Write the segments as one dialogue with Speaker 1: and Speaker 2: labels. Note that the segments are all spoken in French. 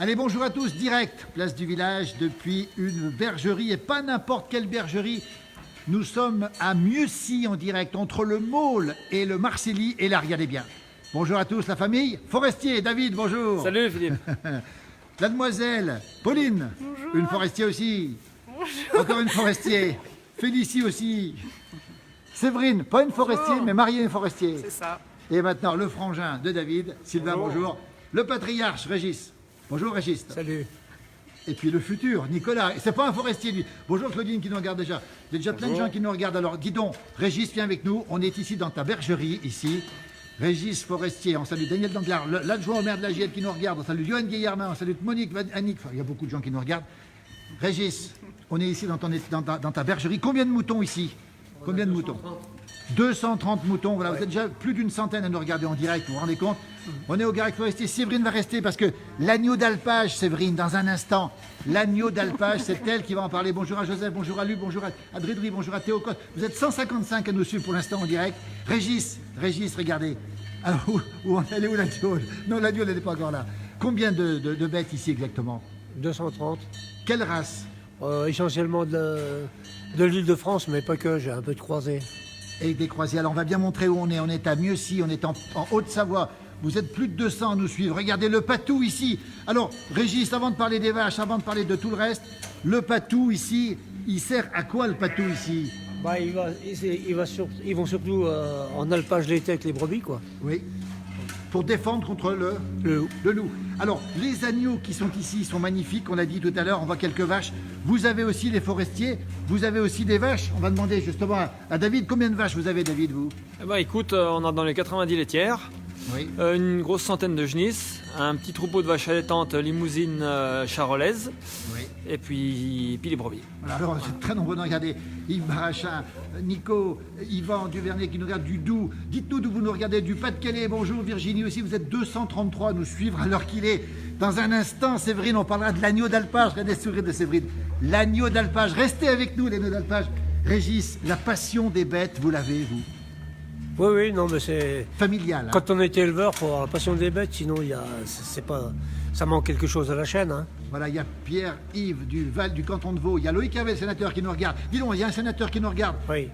Speaker 1: Allez, bonjour à tous, direct, place du village, depuis une bergerie, et pas n'importe quelle bergerie. Nous sommes à Mieuxy en direct, entre le Maule et le Marcilly, et là, regardez bien. Bonjour à tous, la famille. Forestier, David, bonjour.
Speaker 2: Salut Philippe.
Speaker 1: Mademoiselle, Pauline.
Speaker 3: Bonjour.
Speaker 1: Une forestier aussi.
Speaker 3: Bonjour.
Speaker 1: Encore une forestier. Félicie aussi. Séverine, pas une forestier,
Speaker 3: Bonjour.
Speaker 1: mais mariée une forestier.
Speaker 3: C'est ça.
Speaker 1: Et maintenant, le frangin de David, Sylvain, bonjour. Le patriarche, Régis. Bonjour, Régis.
Speaker 2: Salut.
Speaker 1: Et puis le futur, Nicolas. Et c'est pas un forestier, lui. Bonjour, Claudine, qui nous regarde déjà. Il y a déjà plein de gens qui nous regardent. Alors, dis donc, Régis, viens avec nous. On est ici dans ta bergerie, ici. Régis Forestier, on salue Daniel Danglars, l'adjoint au maire de la GL qui nous regarde. On salue Johan Guillermin, on salue Monique, Annick. Enfin, il y a beaucoup de gens qui nous regardent. Régis, on est ici dans ta bergerie. Combien de moutons ici? Combien de moutons? 230 moutons, voilà, vous êtes déjà plus d'une centaine à nous regarder en direct, vous vous rendez compte? On est au Garec Forestier, Séverine va rester parce que l'agneau d'alpage, Séverine, dans un instant, l'agneau d'alpage, c'est elle qui va en parler. Bonjour à Joseph, bonjour à Luc, bonjour à Dridri, bonjour à Théo Cotte. Vous êtes 155 à nous suivre pour l'instant en direct. Régis, regardez. Alors, elle est où l'agneau? Non, l'agneau, elle n'est pas encore là. Combien de bêtes ici exactement?
Speaker 2: 230.
Speaker 1: Quelle race?
Speaker 2: Essentiellement de l'île de France, mais pas que, j'ai un peu de croisé.
Speaker 1: Et des croisés. Alors on va bien montrer où on est. On est à Mieuxy, on est en Haute-Savoie. Vous êtes plus de 200 à nous suivre. Regardez le patou ici. Alors, Régis, avant de parler des vaches, avant de parler de tout le reste, le patou ici, il sert à quoi le patou ici?
Speaker 2: Bah, ils vont surtout en alpage l'été avec les brebis, quoi.
Speaker 1: Oui. Pour défendre contre
Speaker 2: Le
Speaker 1: loup. Alors, les agneaux qui sont ici sont magnifiques, on l'a dit tout à l'heure, on voit quelques vaches. Vous avez aussi les forestiers, vous avez aussi des vaches. On va demander justement à David, combien de vaches vous avez, David, vous?
Speaker 4: Eh ben, écoute, on a dans les 90 laitières,
Speaker 1: Oui.
Speaker 4: une grosse centaine de genisses, un petit troupeau de vaches allaitantes limousine charolaises,
Speaker 1: Oui.
Speaker 4: et puis les brebis.
Speaker 1: Voilà, alors, c'est très nombreux de regarder. Yves Barachin, Nico, Yvan Duvernet qui nous regarde du Doubs. Dites-nous d'où vous nous regardez, du Pas-de-Calais. Bonjour Virginie aussi, vous êtes 233 à nous suivre à l'heure qu'il est. Dans un instant, Séverine, on parlera de l'agneau d'alpage. Regardez le sourire de Séverine. L'agneau d'alpage. Restez avec nous, l'agneau d'alpage. Régis, la passion des bêtes, vous l'avez, vous?
Speaker 2: Oui, non, mais c'est...
Speaker 1: Familiale. Hein.
Speaker 2: Quand on est éleveur, faut avoir la passion des bêtes, sinon c'est pas... ça manque quelque chose à la chaîne, hein.
Speaker 1: Voilà, il y a Pierre-Yves du Val du canton de Vaud. Il y a Loïc Hervé, le sénateur, qui nous regarde. Dis donc, il y a un sénateur qui nous regarde.
Speaker 2: Oui.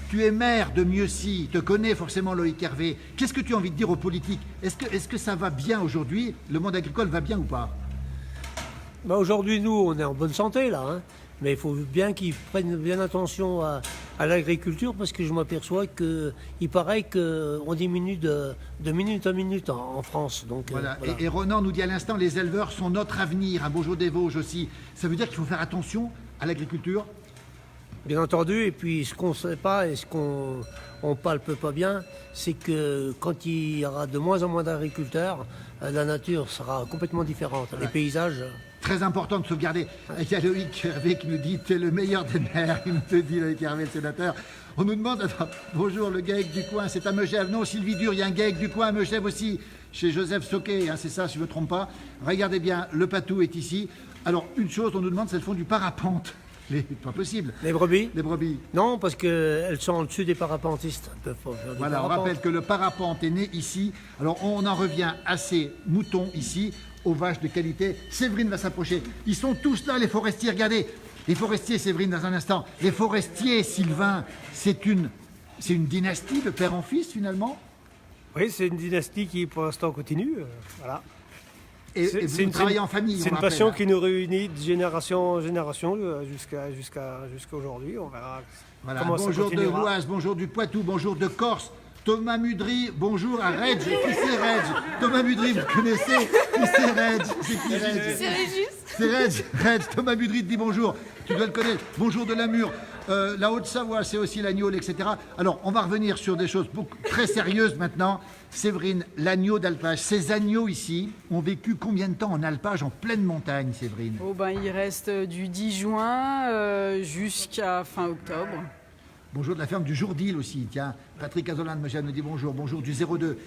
Speaker 1: Tu es maire de Mieuxy, te connais forcément Loïc Hervé. Qu'est-ce que tu as envie de dire aux politiques? Est-ce que ça va bien aujourd'hui? Le monde agricole va bien ou pas?
Speaker 2: Bah, aujourd'hui, nous, on est en bonne santé, là, hein. Mais il faut bien qu'ils prennent bien attention à l'agriculture, parce que je m'aperçois qu'il paraît qu'on diminue de minute à minute en France. Donc,
Speaker 1: Voilà.
Speaker 2: voilà.
Speaker 1: Et Ronan nous dit à l'instant, les éleveurs sont notre avenir. Un bonjour des Vosges aussi. Ça veut dire qu'il faut faire attention à l'agriculture?
Speaker 2: Bien entendu, et puis ce qu'on ne sait pas et ce qu'on ne palpe pas bien, c'est que quand il y aura de moins en moins d'agriculteurs, la nature sera complètement différente. Les paysages...
Speaker 1: Très important de sauvegarder. Il y a Loïc Hervé qui nous dit « T'es le meilleur des maires », il nous te dit Loïc Hervé, le sénateur. On nous demande attends, « Bonjour, le GAEC du coin, c'est à Megève ». Non, Sylvie Dur, il y a un GAEC du coin à Megève aussi, chez Joseph Soquet, hein, c'est ça, si je ne me trompe pas. Regardez bien, le patou est ici. Alors, une chose, on nous demande, c'est le fond du parapente. Pas possible.
Speaker 2: Les brebis?
Speaker 1: Les brebis.
Speaker 2: Non, parce qu'elles sont au-dessus des parapentistes. Elles peuvent pas faire du
Speaker 1: Voilà, on
Speaker 2: parapente.
Speaker 1: rappelle que le parapente est né ici. Alors, on en revient à ces moutons ici, aux vaches de qualité. Séverine va s'approcher. Ils sont tous là, les forestiers. Regardez, les forestiers, Séverine, dans un instant. Les forestiers, Sylvain, c'est une dynastie de père en fils, finalement.
Speaker 2: Oui, c'est une dynastie qui, pour l'instant, continue. Voilà.
Speaker 1: Et vous travaillez en famille.
Speaker 2: C'est
Speaker 1: on
Speaker 2: une
Speaker 1: rappelle.
Speaker 2: passion qui nous réunit de génération en génération jusqu'à aujourd'hui. On verra
Speaker 1: Voilà.
Speaker 2: comment ça
Speaker 1: Bonjour de
Speaker 2: continuera.
Speaker 1: l'Oise, bonjour du Poitou, bonjour de Corse. Thomas Mudry, bonjour à Reg. Qui c'est Reg? Thomas Mudry, vous connaissez? Qui c'est Reg? C'est qui Reg?
Speaker 3: C'est Régis.
Speaker 1: C'est Reg. Thomas Mudry te dit bonjour. Tu dois le connaître. Bonjour de Namur. La Haute-Savoie, c'est aussi l'agneau, etc. Alors, on va revenir sur des choses très sérieuses maintenant. Séverine, l'agneau d'alpage. Ces agneaux ici ont vécu combien de temps en alpage en pleine montagne, Séverine?
Speaker 3: Oh ben, il reste du 10 juin jusqu'à fin octobre.
Speaker 1: Bonjour de la ferme du Jourdil aussi, tiens. Patrick Azolan de Megève nous dit bonjour. Bonjour du 02.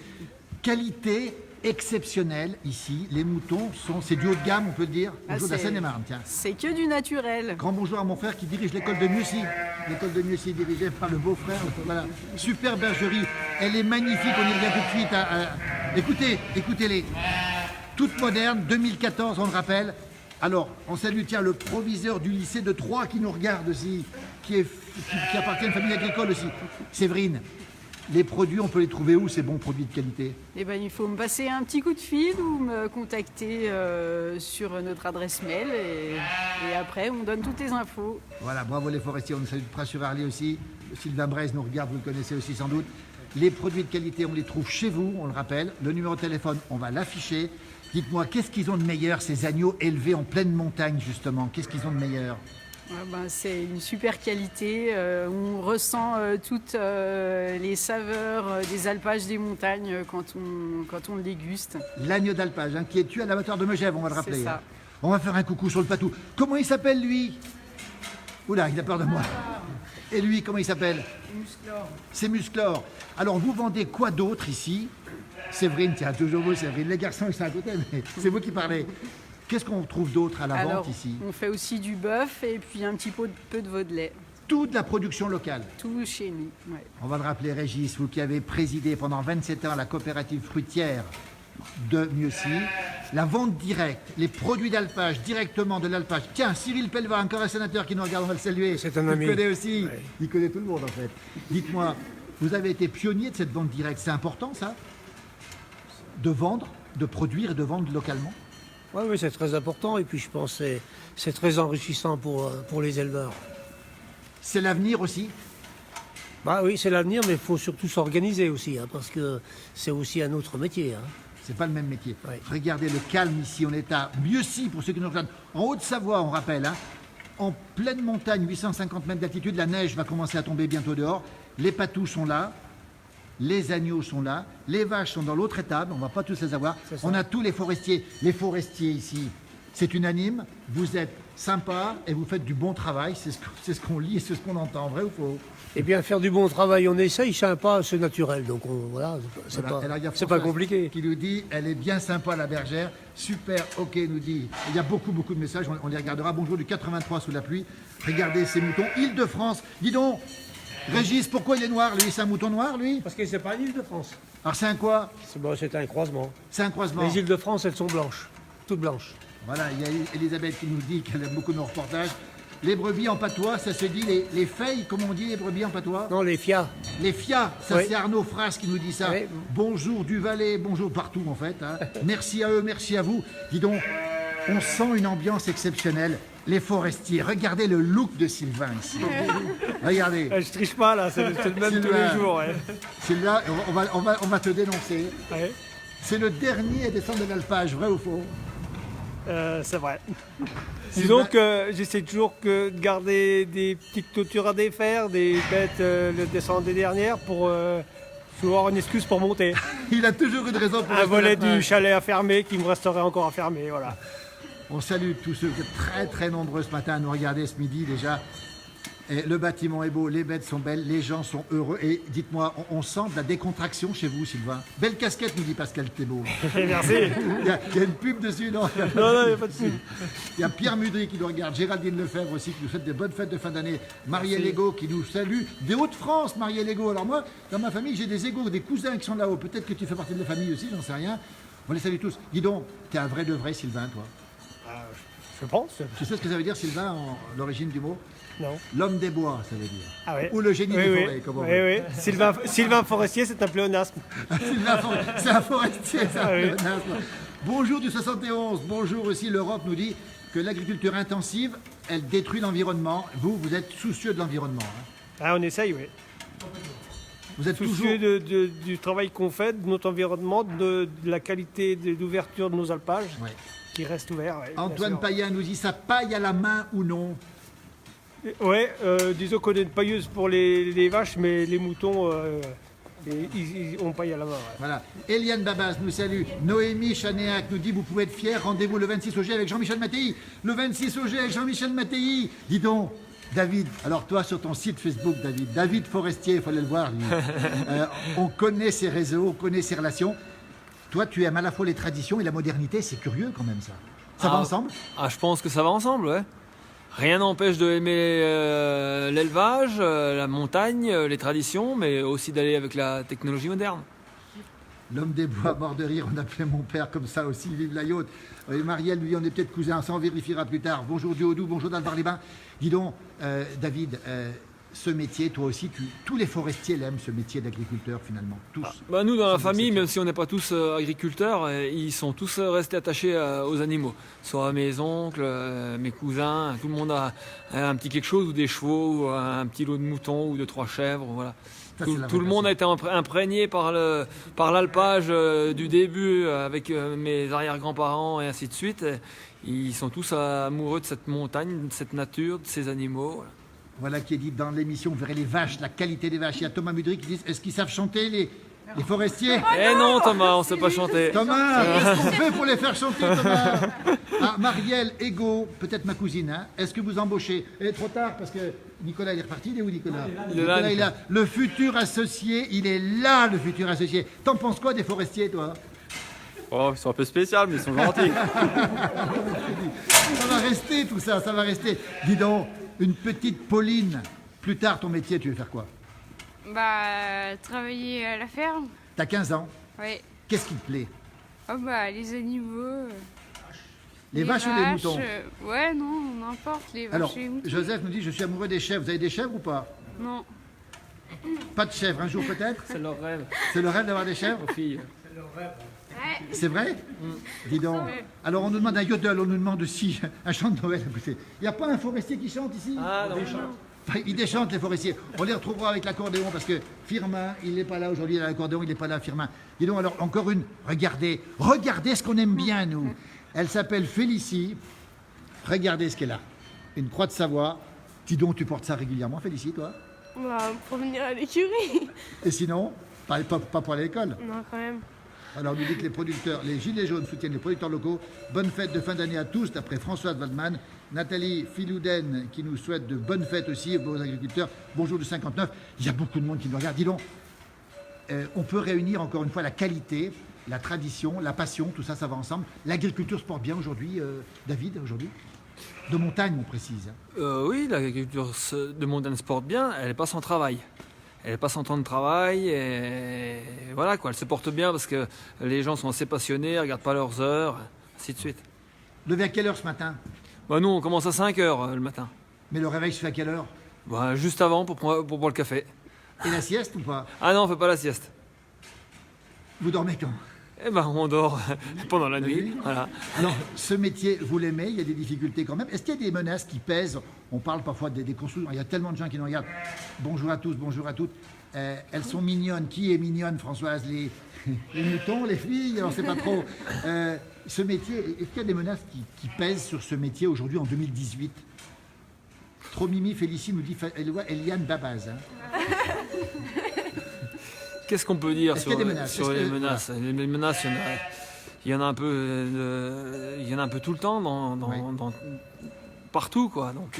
Speaker 1: Qualité exceptionnelle ici. Les moutons c'est du haut de gamme, on peut le dire. Bonjour de la
Speaker 3: c'est-
Speaker 1: Seine-et-Marne, tiens.
Speaker 3: C'est que du naturel.
Speaker 1: Grand bonjour à mon frère qui dirige l'école de Mieuxy. L'école de Mieuxy dirigée par le beau-frère. Voilà. Super bergerie. Elle est magnifique. On y revient tout de suite. Écoutez, écoutez-les. toute moderne, 2014, on le rappelle. Alors, on salue, tiens, le proviseur du lycée de Troyes qui nous regarde aussi, qui appartient à une famille agricole aussi. Séverine, les produits, on peut les trouver où, ces bons produits de qualité?
Speaker 3: Eh ben, il faut me passer un petit coup de fil ou me contacter sur notre adresse mail et après on donne toutes les infos.
Speaker 1: Voilà, bravo les forestiers, on nous salue de Pras-sur-Arly aussi. Sylvain Braise nous regarde, vous le connaissez aussi sans doute. Les produits de qualité, on les trouve chez vous, on le rappelle. Le numéro de téléphone, on va l'afficher. Dites-moi, qu'est-ce qu'ils ont de meilleur, ces agneaux élevés en pleine montagne, justement? Qu'est-ce qu'ils ont de meilleur?
Speaker 3: C'est une super qualité. On ressent toutes les saveurs des alpages des montagnes quand on le déguste.
Speaker 1: L'agneau d'alpage, hein, qui est tué à l'abattoir de Megève, on va le rappeler.
Speaker 3: C'est ça.
Speaker 1: Hein. On va faire un coucou sur le patou. Comment il s'appelle, lui? Oula, il a peur de moi. Et lui, comment il s'appelle?
Speaker 3: Musclor.
Speaker 1: C'est Musclor. Alors, vous vendez quoi d'autre ici? Séverine, tiens, toujours vous, Séverine. Les garçons, ils sont à côté, mais c'est vous qui parlez. Qu'est-ce qu'on trouve d'autre à la vente ici?
Speaker 3: On fait aussi du bœuf et puis un petit peu de veau de lait.
Speaker 1: Toute la production locale.
Speaker 3: Tout chez nous. Ouais.
Speaker 1: On va le rappeler, Régis, vous qui avez présidé pendant 27 ans la coopérative fruitière de Mieuxy. La vente directe, les produits d'alpage, directement de l'alpage. Tiens, Cyril Pellevat, encore un sénateur qui nous regarde, on va le saluer.
Speaker 2: C'est un ami.
Speaker 1: Il connaît aussi,
Speaker 2: Ouais.
Speaker 1: il connaît tout le monde en fait. Dites-moi, vous avez été pionnier de cette vente directe, c'est important ça? De vendre, de produire et de vendre localement?
Speaker 2: Oui, c'est très important et puis je pense que c'est très enrichissant pour les éleveurs.
Speaker 1: C'est l'avenir aussi?
Speaker 2: Bah oui, c'est l'avenir, mais il faut surtout s'organiser aussi, hein, parce que c'est aussi un autre métier. Hein.
Speaker 1: C'est pas le même métier.
Speaker 2: Ouais.
Speaker 1: Regardez le calme ici, on est à Mieuxy pour ceux qui nous regardent. En Haute-Savoie, on rappelle, hein, en pleine montagne, 850 mètres d'altitude, la neige va commencer à tomber bientôt dehors. Les patous sont là, les agneaux sont là, les vaches sont dans l'autre étable, on ne va pas tous les avoir.
Speaker 2: C'est ça.
Speaker 1: On a tous les forestiers. Les forestiers ici, c'est unanime, vous êtes sympas et vous faites du bon travail, c'est ce qu'on lit et c'est ce qu'on entend, vrai ou faux?
Speaker 2: Eh bien, faire du bon travail, on essaye, sympa, c'est naturel. Donc voilà, c'est
Speaker 1: Voilà. Alors, il y a
Speaker 2: pas, c'est pas
Speaker 1: Françoise
Speaker 2: compliqué.
Speaker 1: qui nous dit, elle est bien sympa la bergère, super, ok, nous dit. Il y a beaucoup de messages, on les regardera. Bonjour du 83 sous la pluie. Regardez ces moutons, Île-de-France. Dis donc, Régis, pourquoi il est noir lui? C'est un mouton noir lui?
Speaker 2: Parce que c'est pas l'île de France.
Speaker 1: Alors c'est un quoi?
Speaker 2: C'est un croisement.
Speaker 1: C'est un croisement.
Speaker 2: Les îles de France, elles sont blanches, toutes blanches.
Speaker 1: Voilà, il y a Elisabeth qui nous dit qu'elle aime beaucoup nos reportages. Les brebis en patois, ça se dit les feuilles, comme on dit les brebis en patois?
Speaker 2: Non, les FIA.
Speaker 1: Les FIA, ça
Speaker 2: Oui.
Speaker 1: c'est Arnaud Fras qui nous dit ça.
Speaker 2: Oui.
Speaker 1: Bonjour du Valais, bonjour partout en fait. Hein. Merci à eux, merci à vous. Dis donc, on sent une ambiance exceptionnelle. Les forestiers, regardez le look de Sylvain ici. Regardez,
Speaker 2: Je triche pas là, c'est le même tous
Speaker 1: Sylvain.
Speaker 2: les jours. Ouais.
Speaker 1: Sylvain, on va te dénoncer.
Speaker 2: Ouais.
Speaker 1: C'est le dernier à descendre de l'alpage, vrai ou faux?
Speaker 5: C'est vrai.
Speaker 1: Sylvain-
Speaker 5: Disons que j'essaie toujours de garder des petites clôtures à défaire, des bêtes le descendre des dernières pour avoir une excuse pour monter.
Speaker 1: Il a toujours une raison pour
Speaker 5: Un
Speaker 1: rester à
Speaker 5: volet
Speaker 1: l'alpage.
Speaker 5: du chalet à fermer qui me resterait encore à fermer. Voilà.
Speaker 1: On salue tous ceux qui sont très nombreux ce matin à nous regarder ce midi déjà. Et le bâtiment est beau, les bêtes sont belles, les gens sont heureux. Et dites-moi, on sent de la décontraction chez vous, Sylvain. Belle casquette, nous dit Pascal Thébault.
Speaker 5: Merci.
Speaker 1: Il y a une pub dessus, non?
Speaker 5: Non, il n'y a pas de souci.
Speaker 1: Il y a Pierre Mudry qui nous regarde, Géraldine Lefebvre aussi qui nous souhaite de bonnes fêtes de fin d'année, Marielle Ego qui nous salue, des Hauts-de-France, Marielle Ego. Alors moi, dans ma famille, j'ai des égos, des cousins qui sont là-haut. Peut-être que tu fais partie de la famille aussi, j'en sais rien. On les salue tous. Dis donc, t'es un vrai de vrai, Sylvain, toi.
Speaker 5: Je pense.
Speaker 1: Tu sais ce que ça veut dire, Sylvain, l'origine du mot?
Speaker 5: Non.
Speaker 1: L'homme des bois, ça veut dire.
Speaker 5: Ah ouais.
Speaker 1: Ou le génie
Speaker 5: Oui,
Speaker 1: des
Speaker 5: oui.
Speaker 1: forêts, comme on
Speaker 5: Oui,
Speaker 1: veut.
Speaker 5: oui. Sylvain Forestier, c'est un pléonasme.
Speaker 1: C'est un forestier, c'est un
Speaker 5: Ah oui.
Speaker 1: pléonasme. Bonjour du 71. Bonjour aussi, l'Europe nous dit que l'agriculture intensive, elle détruit l'environnement. Vous êtes soucieux de l'environnement. Hein.
Speaker 5: Ah, on essaye, oui.
Speaker 1: Vous êtes toujours...
Speaker 5: Soucieux du travail qu'on fait, de notre environnement, de la qualité d'ouverture de nos alpages,
Speaker 1: Ouais.
Speaker 5: qui restent ouverts. Ouais, bien
Speaker 1: Antoine
Speaker 5: sûr.
Speaker 1: Payen nous dit ça paille à la main ou non?
Speaker 5: Ouais, disons qu'on est une pailleuse pour les vaches, mais les moutons, on paille à la main. Ouais.
Speaker 1: Voilà. Eliane Babas nous salue. Noémie Chanéac nous dit vous pouvez être fiers. Rendez-vous le 26 au G avec Jean-Michel Mattei. Le 26 au G avec Jean-Michel Mattei. Dis donc, David, alors toi sur ton site Facebook, David Forestier, il fallait le voir. Lui. On connaît ses réseaux, on connaît ses relations. Toi, tu aimes à la fois les traditions et la modernité. C'est curieux quand même ça. Ça va ensemble?
Speaker 4: Ah, je pense que ça va ensemble, ouais. Rien n'empêche de aimer l'élevage, la montagne, les traditions, mais aussi d'aller avec la technologie moderne.
Speaker 1: L'homme des bois mort de rire, on appelait mon père comme ça aussi, vive la yacht. Et Marielle, lui, on est peut-être cousins, ça on vérifiera plus tard. Bonjour du Haut-Doubs, bonjour d'Alvar-les-Bains. Dis donc, David, ce métier, toi aussi, tous les forestiers l'aiment, ce métier d'agriculteur finalement, tous.
Speaker 4: Bah, nous, dans la
Speaker 1: C'est
Speaker 4: famille,
Speaker 1: bon,
Speaker 4: même si on n'est pas tous agriculteurs, ils sont tous restés attachés aux animaux. Soit mes oncles, mes cousins, tout le monde a un petit quelque chose, ou des chevaux, ou un petit lot de moutons, ou de 3 chèvres, voilà.
Speaker 1: Ça,
Speaker 4: Tout,
Speaker 1: c'est la
Speaker 4: tout le
Speaker 1: vraie
Speaker 4: monde a été imprégné par l'alpage du début avec mes arrière-grands-parents et ainsi de suite. Ils sont tous amoureux de cette montagne, de cette nature, de ces animaux. Voilà.
Speaker 1: Voilà qui est dit dans l'émission, vous verrez les vaches, la qualité des vaches. Il y a Thomas Mudry qui dit, est-ce qu'ils savent chanter les forestiers?
Speaker 4: Eh non, Thomas, on ne sait pas chanter.
Speaker 1: Thomas, qu'est-ce qu'on fait pour les faire chanter, Thomas? Ah, Marielle, Ego, peut-être ma cousine, hein. Est-ce que vous embauchez? Trop tard, parce que Nicolas, il est reparti. Il est où, Nicolas?
Speaker 4: Il est là,
Speaker 1: Nicolas, il est là. Le futur associé, il est là, le futur associé. T'en penses quoi des forestiers, toi?
Speaker 6: Oh, ils sont un peu spéciaux, mais ils sont gentils.
Speaker 1: Ça va rester, tout ça, ça va rester. Dis donc, une petite Pauline, plus tard, ton métier, tu veux faire quoi?
Speaker 7: Bah, travailler à la ferme.
Speaker 1: T'as 15 ans.
Speaker 7: Ouais.
Speaker 1: Qu'est-ce qui te plaît?
Speaker 7: Oh bah, les animaux.
Speaker 1: Les vaches ou les moutons?
Speaker 7: Ouais, non, n'importe, les vaches
Speaker 1: Alors,
Speaker 7: et les moutons.
Speaker 1: Joseph nous dit, je suis amoureux des chèvres. Vous avez des chèvres ou pas?
Speaker 7: Non.
Speaker 1: Pas de chèvres, un jour peut-être?
Speaker 4: C'est leur rêve,
Speaker 1: C'est le rêve d'avoir des chèvres?
Speaker 4: aux filles.
Speaker 1: C'est vrai? Dis donc. Alors on nous demande un yodel, on nous demande aussi un chant de Noël à côté. Il n'y a pas un forestier qui chante ici?
Speaker 4: Ah non,
Speaker 1: Enfin, ils déchantent les forestiers. On les retrouvera avec l'accordéon parce que Firmin, il n'est pas là aujourd'hui, il a l'accordéon, il n'est pas là, Firmin. Dis donc, alors encore une, regardez ce qu'on aime bien nous. Elle s'appelle Félicie. Regardez ce qu'elle a. Une croix de Savoie. Dis donc, tu portes ça régulièrement, Félicie, toi?
Speaker 8: Bah, pour venir à l'écurie.
Speaker 1: Et sinon, pas pour aller à l'école.
Speaker 8: Non, quand même.
Speaker 1: Alors, on nous dit que les producteurs, les Gilets jaunes soutiennent les producteurs locaux. Bonne fête de fin d'année à tous, d'après Françoise Waldman. Nathalie Filouden qui nous souhaite de bonnes fêtes aussi aux agriculteurs. Bonjour du 59. Il y a beaucoup de monde qui nous regarde. Dis donc, on peut réunir encore une fois la qualité, la tradition, la passion, tout ça, ça va ensemble. L'agriculture se porte bien aujourd'hui, David, aujourd'hui? De montagne, on précise.
Speaker 4: Oui, l'agriculture de montagne se porte bien, elle n'est pas sans travail. Elle n'est pas sans temps de travail et voilà quoi, elle se porte bien parce que les gens sont assez passionnés, ne regardent pas leurs heures, ainsi de suite.
Speaker 1: Levé à quelle heure ce matin?
Speaker 4: Bah, nous, on commence à 5 heures le matin.
Speaker 1: Mais le réveil se fait à quelle heure?
Speaker 4: Bah, juste avant pour boire le café.
Speaker 1: Et la sieste ou pas?
Speaker 4: Ah non, on ne fait pas la sieste.
Speaker 1: Vous dormez quand?
Speaker 4: Eh ben, on dort pendant la nuit.
Speaker 1: nuit.
Speaker 4: Voilà.
Speaker 1: Alors, ce métier, vous l'aimez, il y a des difficultés quand même. Est-ce qu'il y a des menaces qui pèsent? On parle parfois des constructions. Il y a tellement de gens qui nous regardent. Bonjour à tous, bonjour à toutes. Elles sont mignonnes. Qui est mignonne, Françoise? Les moutons, les filles? On ne sait pas trop. Ce métier, est-ce qu'il y a des menaces qui pèsent sur ce métier aujourd'hui en 2018? Trop Mimi, Félicie nous dit Eliane Babaz. Hein.
Speaker 4: Qu'est-ce qu'on peut dire
Speaker 1: Est-ce qu'il y a des menaces?
Speaker 4: sur
Speaker 1: Est-ce
Speaker 4: les
Speaker 1: que-
Speaker 4: menaces? Les menaces, il y en a un peu tout le temps,
Speaker 1: Oui.
Speaker 4: partout, quoi. Donc,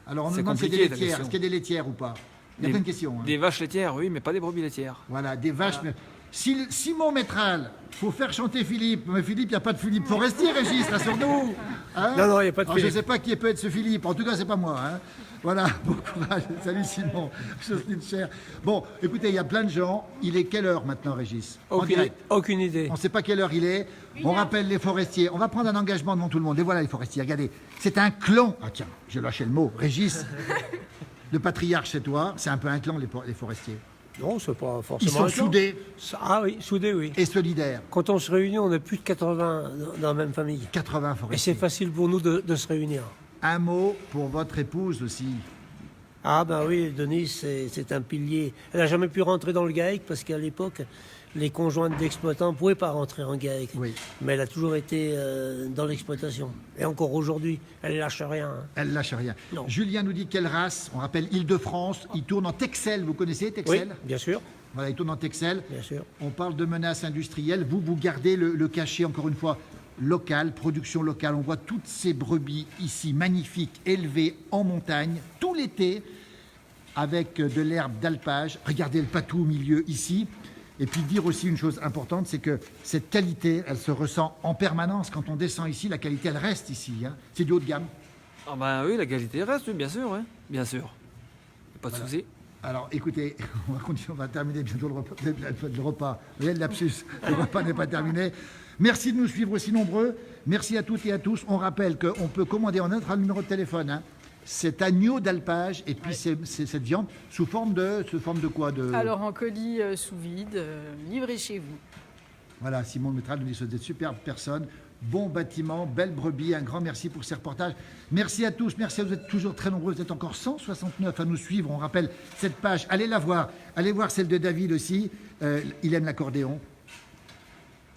Speaker 1: Alors, on nous
Speaker 4: C'est
Speaker 1: demande s'il y a
Speaker 4: compliqué,
Speaker 1: des
Speaker 4: ta
Speaker 1: laitières.
Speaker 4: question.
Speaker 1: Est-ce qu'il y a des laitières ou pas? Il y a plein de questions. Hein.
Speaker 4: des vaches laitières, oui, mais pas des brebis laitières.
Speaker 1: Voilà, des vaches. Mais... Simon Métral, faut faire chanter Philippe. Mais Philippe, il n'y a pas de Philippe Forestier, Régis, rassure-nous. Hein?
Speaker 2: Non, il n'y a pas de
Speaker 1: Alors, je ne
Speaker 2: Philippe.
Speaker 1: sais pas qui peut être ce Philippe. En tout cas, c'est pas moi. Hein. Voilà, bon courage. Salut Simon. Jocelyne Cher. Bon, écoutez, il y a plein de gens. Il est quelle heure maintenant, Régis? En direct.
Speaker 2: Aucune idée.
Speaker 1: On ne sait pas quelle heure il est. On rappelle les forestiers. On va prendre un engagement devant tout le monde. Et voilà les forestiers. Regardez, c'est un clan. Ah tiens, j'ai lâché le mot. Régis, le patriarche, c'est toi. C'est un peu un clan, les forestiers.
Speaker 2: Non, c'est pas
Speaker 1: Ils
Speaker 2: forcément.
Speaker 1: sont
Speaker 2: un clan.
Speaker 1: soudés
Speaker 2: Ah oui, soudés, oui.
Speaker 1: et solidaires.
Speaker 2: Quand on se réunit, on est plus de 80 dans la même famille.
Speaker 1: 80
Speaker 2: Et
Speaker 1: forestiers.
Speaker 2: c'est facile pour nous de se réunir.
Speaker 1: Un mot pour votre épouse aussi.
Speaker 2: Ah ben oui, Denise, c'est un pilier. Elle n'a jamais pu rentrer dans le GAEC parce qu'à l'époque, les conjointes d'exploitants ne pouvaient pas rentrer en GAEC.
Speaker 1: Oui.
Speaker 2: Mais elle a toujours été dans l'exploitation. Et encore aujourd'hui, elle ne lâche rien. Hein.
Speaker 1: Elle lâche rien.
Speaker 2: Non.
Speaker 1: Julien nous dit quelle race. On rappelle Île-de-France. Il tourne en Texel. Vous connaissez
Speaker 2: Oui,
Speaker 1: Texel?
Speaker 2: bien sûr,
Speaker 1: Voilà, il tourne en Texel.
Speaker 2: bien sûr.
Speaker 1: On parle de menaces industrielles. Vous gardez le cachet, encore une fois, local, production locale. On voit toutes ces brebis ici, magnifiques, élevées en montagne, tout l'été, avec de l'herbe d'alpage. Regardez le patou au milieu ici. Et puis dire aussi une chose importante, c'est que cette qualité, elle se ressent en permanence. Quand on descend ici, la qualité, elle reste ici. Hein. C'est du haut de gamme.
Speaker 4: Ah ben oui, la qualité reste, oui, bien sûr, ouais. Bien sûr. Pas de souci.
Speaker 1: Alors, écoutez, on va continuer, on va terminer bientôt le repas. Vous voyez, le lapsus, le repas n'est pas terminé. Merci de nous suivre aussi nombreux. Merci à toutes et à tous. On rappelle qu'on peut commander, on a notre numéro de téléphone, hein, cet agneau d'alpage et puis cette viande sous forme de quoi
Speaker 3: Alors en colis sous vide, livré chez vous.
Speaker 1: Voilà, Simon Métral nous dit que vous êtes superbe personne. Bon bâtiment, belle brebis, un grand merci pour ces reportages. Merci à tous, merci à vous, êtes toujours très nombreux, vous êtes encore 169 à nous suivre. On rappelle cette page, allez la voir, allez voir celle de David aussi, il aime l'accordéon.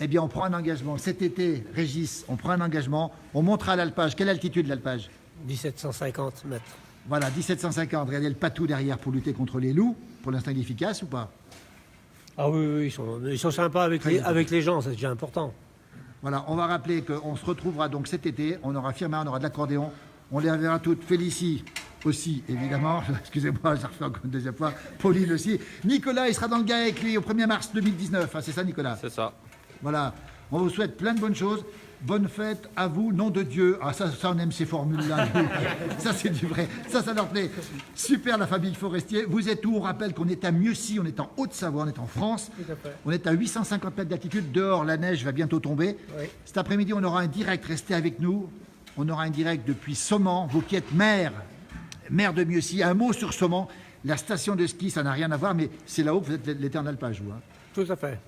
Speaker 1: Eh bien, on prend un engagement. Cet été, Régis, on prend un engagement, on montera à l'alpage. Quelle altitude l'alpage?
Speaker 2: 1750 mètres.
Speaker 1: Voilà, 1750. Regardez le patou derrière pour lutter contre les loups. Pour l'instant, il est efficace ou pas?
Speaker 2: Ah oui, ils sont sympas avec les gens, c'est déjà important.
Speaker 1: Voilà, on va rappeler qu'on se retrouvera donc cet été, on aura Firmin, on aura de l'accordéon, on les reverra toutes. Félicie aussi, évidemment, excusez-moi, je refais encore une deuxième fois, Pauline aussi. Nicolas, il sera dans le GAEC, lui, au 1er mars 2019, hein, c'est ça Nicolas?
Speaker 6: C'est ça.
Speaker 1: Voilà, on vous souhaite plein de bonnes choses. Bonne fête à vous, nom de Dieu. Ah, ça on aime ces formules-là. Ça, c'est du vrai. Ça leur plaît. Super, la famille Forestier. Vous êtes où? On rappelle qu'on est à Mieuxy, on est en Haute-Savoie, on est en France. On est à 850 mètres d'altitude. Dehors, la neige va bientôt tomber. Oui. Cet après-midi, on aura un direct. Restez avec nous. On aura un direct depuis Saumont. Vous qui êtes maire de Mieuxy. Un mot sur Saumont. La station de ski, ça n'a rien à voir, mais c'est là-haut que vous êtes l'éternel page, vous. Hein.
Speaker 2: Tout à fait.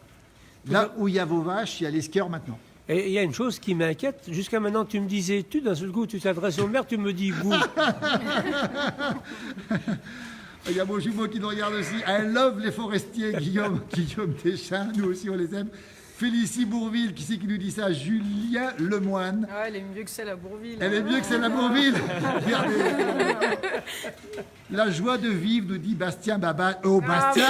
Speaker 1: Là où il y a vos vaches, il y a les skieurs maintenant.
Speaker 2: Et il y a une chose qui m'inquiète. Jusqu'à maintenant, tu me disais tu, d'un seul coup, tu t'adresses au maire, tu me dis vous.
Speaker 1: Il y a mon jumeau qui nous regarde aussi. I love les forestiers, Guillaume Deschamps, nous aussi on les aime. Félicie Bourville, qui c'est qui nous dit ça? Julien Lemoine.
Speaker 3: Ah, elle est mieux que celle à Bourville.
Speaker 1: Elle est mieux que celle à Bourville. Regardez. La joie de vivre, nous dit Bastien Babas. Oh, Bastien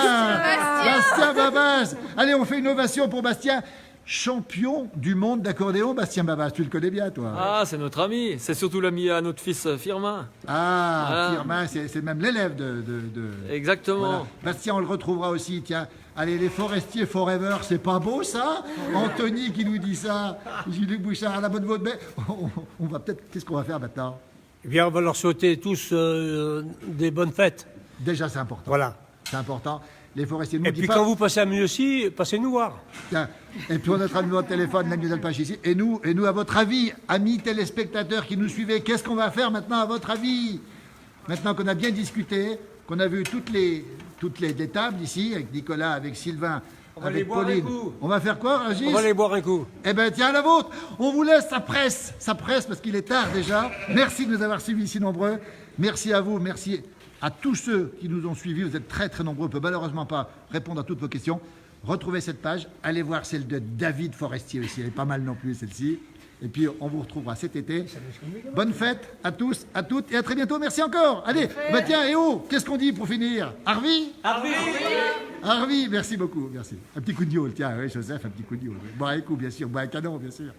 Speaker 1: Bastien Babas. Allez, on fait une ovation pour Bastien. Champion du monde d'accordéon, Bastien Babas. Tu le connais bien, toi?
Speaker 4: Ah, c'est notre ami. C'est surtout l'ami à notre fils Firmin.
Speaker 1: Ah,
Speaker 4: Voilà.
Speaker 1: Firmin, c'est même l'élève de...
Speaker 4: Exactement.
Speaker 1: Voilà. Bastien, on le retrouvera aussi, tiens. Allez, les forestiers forever, c'est pas beau, ça? Anthony qui nous dit ça. Julie Bouchard, à la bonne voix de baie. On va peut-être... Qu'est-ce qu'on va faire maintenant?
Speaker 2: Eh bien, on va leur souhaiter tous des bonnes fêtes.
Speaker 1: Déjà, c'est important.
Speaker 2: Voilà.
Speaker 1: C'est important. Les forestiers nous
Speaker 2: Et
Speaker 1: disent
Speaker 2: puis
Speaker 1: pas...
Speaker 2: quand vous passez à Mieuxy, passez-nous voir.
Speaker 1: Tiens, et puis on a notre numéro de téléphone, l'agneau d'alpage ici. Et nous, à votre avis, amis téléspectateurs qui nous suivez, qu'est-ce qu'on va faire maintenant à votre avis? Maintenant qu'on a bien discuté, qu'on a vu toutes les tables ici, avec Nicolas, avec Sylvain, avec Pauline. On va faire quoi, Régis?
Speaker 2: On va aller boire un coup.
Speaker 1: Eh bien, tiens, la vôtre. On vous laisse, ça presse parce qu'il est tard déjà. Merci de nous avoir suivis si nombreux. Merci à vous, merci à tous ceux qui nous ont suivis. Vous êtes très très nombreux. On ne peut malheureusement pas répondre à toutes vos questions. Retrouvez cette page. Allez voir celle de David Forestier aussi. Elle est pas mal non plus, celle-ci. Et puis, on vous retrouvera cet été. Bonne fête à tous, à toutes et à très bientôt. Merci encore. Allez, bah tiens, et oh, qu'est-ce qu'on dit pour finir? Harvey? Harvey, merci beaucoup. Merci. Un petit coup de gueule, tiens, oui, Joseph, un petit coup de gueule. Boire un coup, bien sûr. Boire un canon, bien sûr.